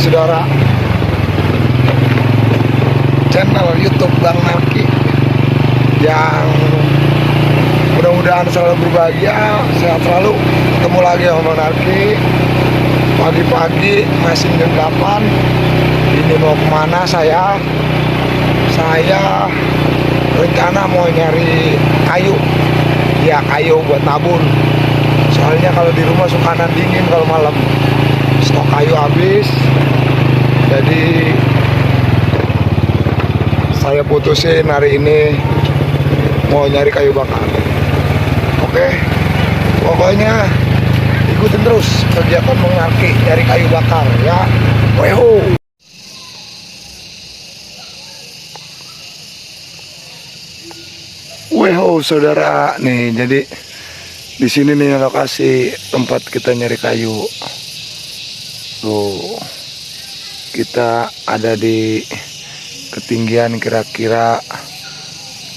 saudara channel YouTube Bang Narki yang mudah-mudahan selalu berbahagia, sehat selalu. Ketemu lagi sama Bang Narki pagi-pagi masih jam 8. Ini mau kemana saya rencana mau nyari kayu, ya kayu buat nabung. Soalnya kalau di rumah suka dingin kalau malam, stok kayu habis. Jadi saya putusin hari ini mau nyari kayu bakar. Oke, pokoknya ikutin terus kegiatan Bang Narki nyari kayu bakar ya. Weho. Weho saudara, nih jadi di sini nih lokasi tempat kita nyari kayu. Tuh, kita ada di ketinggian kira-kira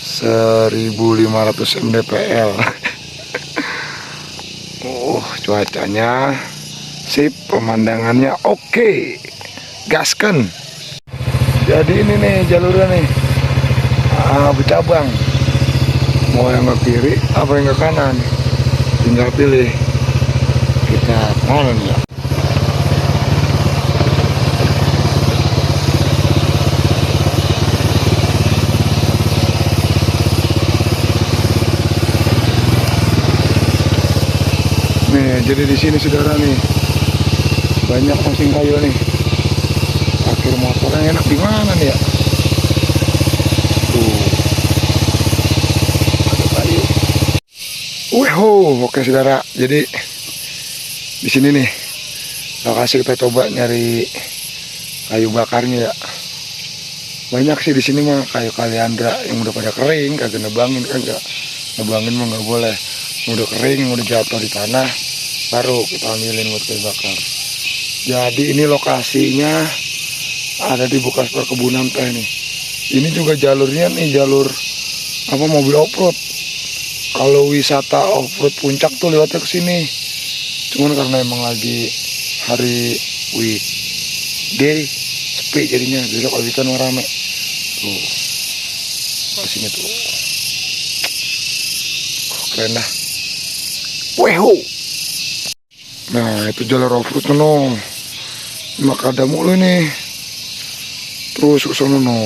1500 mdpl. Cuacanya sip, pemandangannya oke. Gaskan. Jadi ini nih jalurnya nih, bercabang. Mau yang ke kiri apa yang ke kanan, tinggal pilih kita mana nih ya. Nih, jadi di sini saudara nih banyak pasing kayu nih. Parkir motornya enak di mana nih ya? Tuh, ada kayu. Oke saudara, jadi di sini nih lokasi kita coba nyari kayu bakarnya ya. Banyak sih di sini mah kayu kaliandra yang udah pada kering, kagak nebangin, kagak nebangin mah nggak boleh. Udah kering, udah jatuh di tanah, baru kita ambilin buat kayu bakar. Jadi ini lokasinya ada di bekas perkebunan teh nih. Ini juga jalurnya nih jalur apa, mobil off-road. Kalau wisata off-road puncak tuh lewatnya ke sini. Cuman karena emang lagi hari weekday sepi jadinya. Besok kalau weekend rame. Tuh, ke sini tuh. Keren dah. Weho. Nah, itu jalur off-road no. Makadam mulu nih. Terus ke sono no.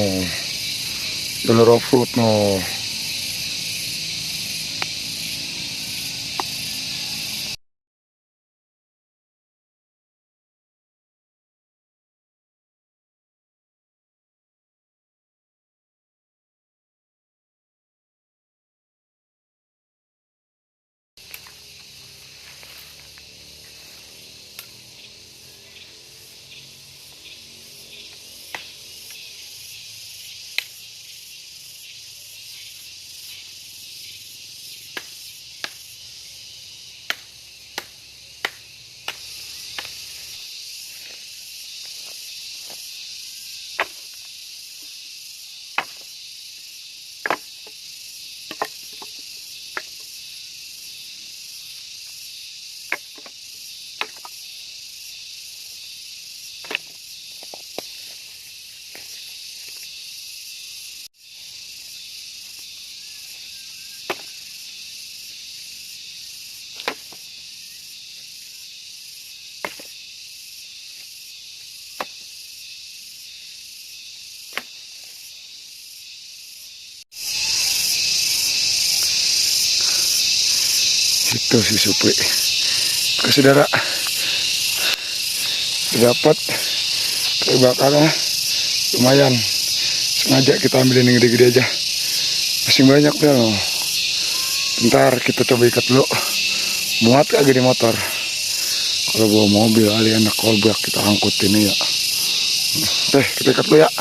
Jalur off-road no. Itu si Supri. Oke saudara, dapat kayu bakarnya lumayan. Sengaja kita ambilin yang gede-gede aja. Masih banyak dah loh. Bentar kita coba ikat dulu. Muat kagak di motor. Kalau bawa mobil ali enak kolbak kita angkutin ya. Kita ikat dulu ya.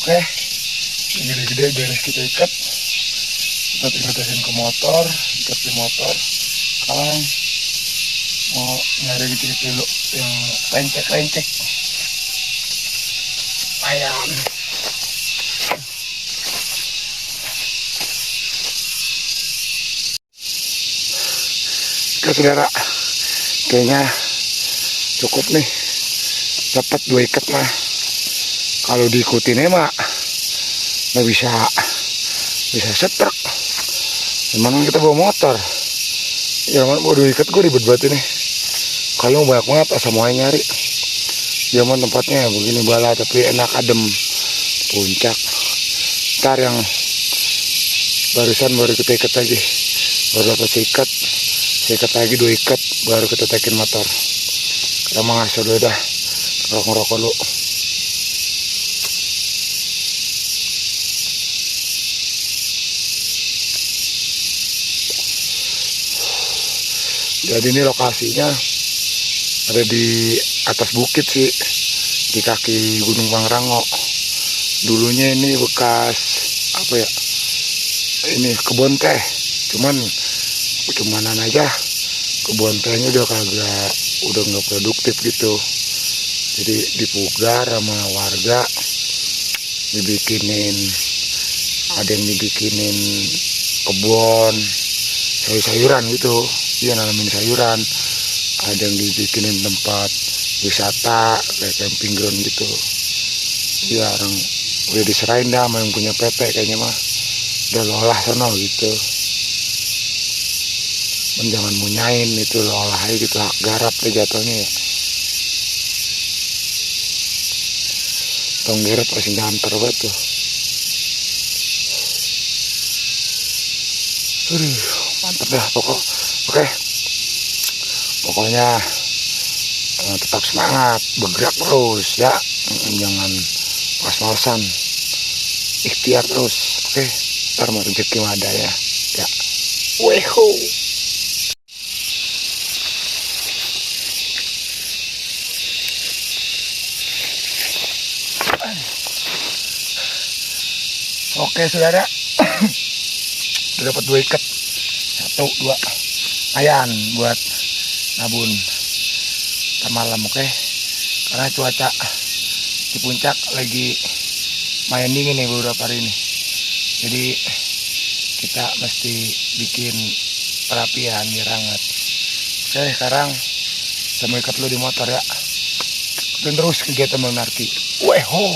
Oke, yang gede-gede beres kita ikat. Kita tinggal tesin ke motor, ikat di motor. Sekarang mau nyari gitu dulu yang lencek-lencek. Ayam. Oke saudara, kayaknya cukup nih. Dapat 2 ikat mah. Kalau diikutin mah nggak bisa setrek. Memang kita bawa motor. Ya mana bawa 2 ikat gue ribet banget ini. Kalau banyak banget asal mau nyari. Ya mau tempatnya begini bala tapi enak adem. Puncak. Ntar yang barusan baru kita ikat lagi. Baru dapat seikat. Seikat lagi 2 ikat baru kita tekin motor. Kita mengasah dulu dah. Ngerokok dulu. Jadi ini lokasinya ada di atas bukit sih, di kaki Gunung Pangrango. Dulunya ini bekas apa ya? Ini kebun teh, cumanan aja. Kebun tehnya udah nggak produktif gitu. Jadi dipugar sama warga, ada yang dibikinin kebun sayur-sayuran gitu. Iya, nanamin sayuran. Ada yang dibikinin tempat wisata kayak camping ground gitu. Iya, orang udah diserahin dah sama yang punya PT kayaknya mah. Udah lo olah sono gitu. Jangan munyain itu, lo olah aja gitu, hak garap deh jatuhnya ya. Tong garap pasti nganter banget tuh. Mantap dah pokok. Oke. Pokoknya tetap semangat, bergerak terus ya. Jangan pas-malesan. Ikhtiar terus. Oke. Ntar mau rezeki ada ya. Ya. Weho. Oke saudara. Udah dapat 2 ikat. 1, 2. Ayan buat nabun ntar malam, oke? Karena cuaca di puncak lagi main dingin nih beberapa hari ini. Jadi kita mesti bikin perapian biar hangat. Oke, sekarang saya mau ikat lu di motor ya. Ikutin terus kegiatan Bang Narki. Weho.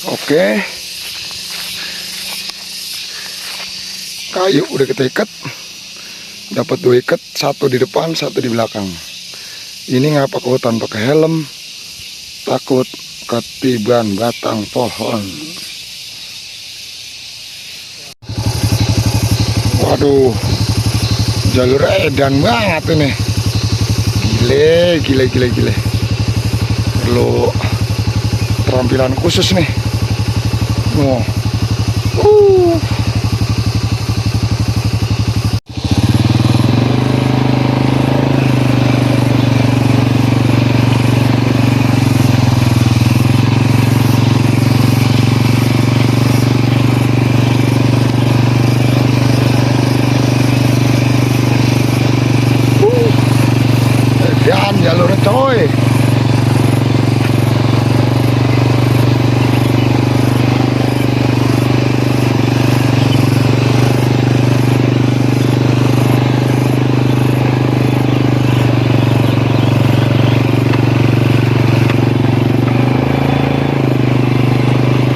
Oke, kayu udah kita ikat, dapat 2 ikat, 1 di depan, 1 di belakang. Ini ngapa hutan pakai helm, takut ketiban batang pohon. Waduh, jalur edan banget ini. Gile. Perlu keterampilan khusus nih. Oh. Yan jalurnya coy.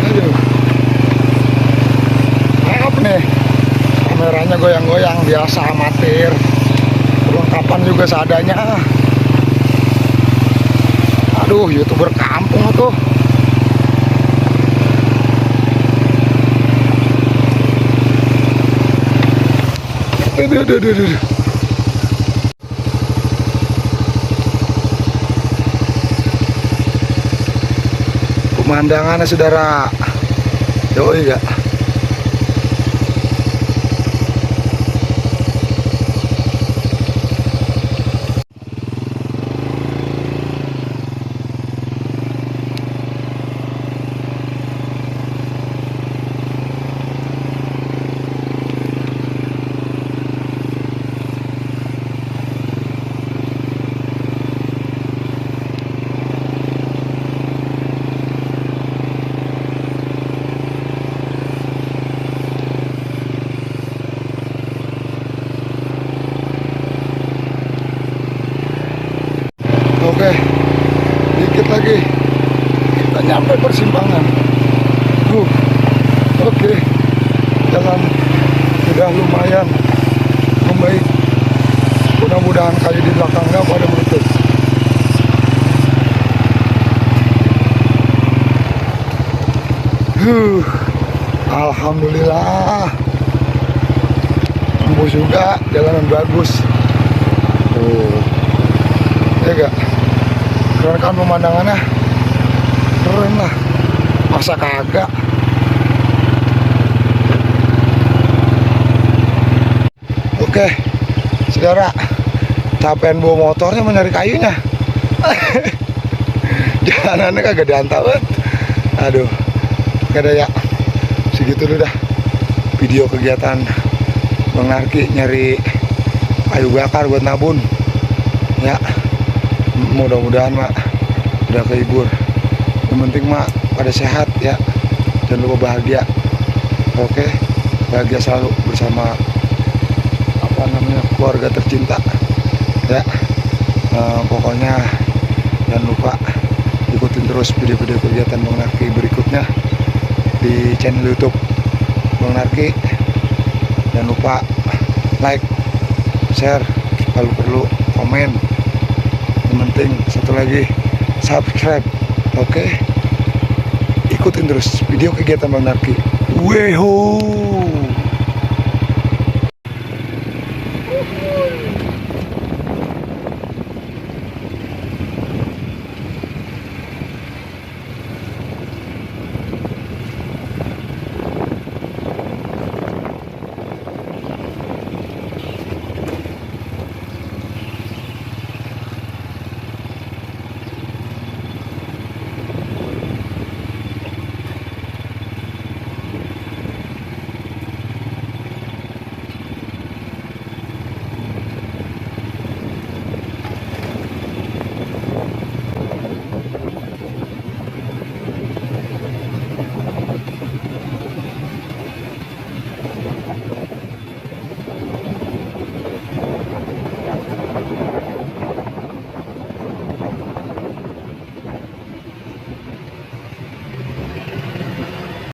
Aduh, maaf nih, kameranya goyang-goyang, biasa amatir. Perlengkapan juga seadanya. Aduh, YouTuber kampung tuh. Aduh. Pemandangannya saudara, yoi gak? Oke, dikit lagi kita nyampe persimpangan. Oke, jalan sudah lumayan membaik. Mudah-mudahan kayu di belakangnya pada menutup. Alhamdulillah, tembus juga, jalanan bagus. Ya gak? Keren kan pemandangannya? Keren lah, masa kagak? Oke, saudara, capean bawa motornya mencari kayunya. Jalanannya kagak diantau banget. Aduh, gak ada ya. Segitu dulu dah video kegiatan Bang Narki nyari kayu bakar buat nabun. Ya, mudah-mudahan mak udah kehibur. Yang penting mak pada sehat ya, jangan lupa bahagia. Oke, bahagia selalu bersama keluarga tercinta ya. Pokoknya jangan lupa ikutin terus video-video kegiatan Bang Narki berikutnya di channel YouTube Bang Narki. Jangan lupa like, share, kalau perlu komen. Yang penting satu lagi, subscribe. Oke, ikutin terus video kegiatan Bang Narki. Weho.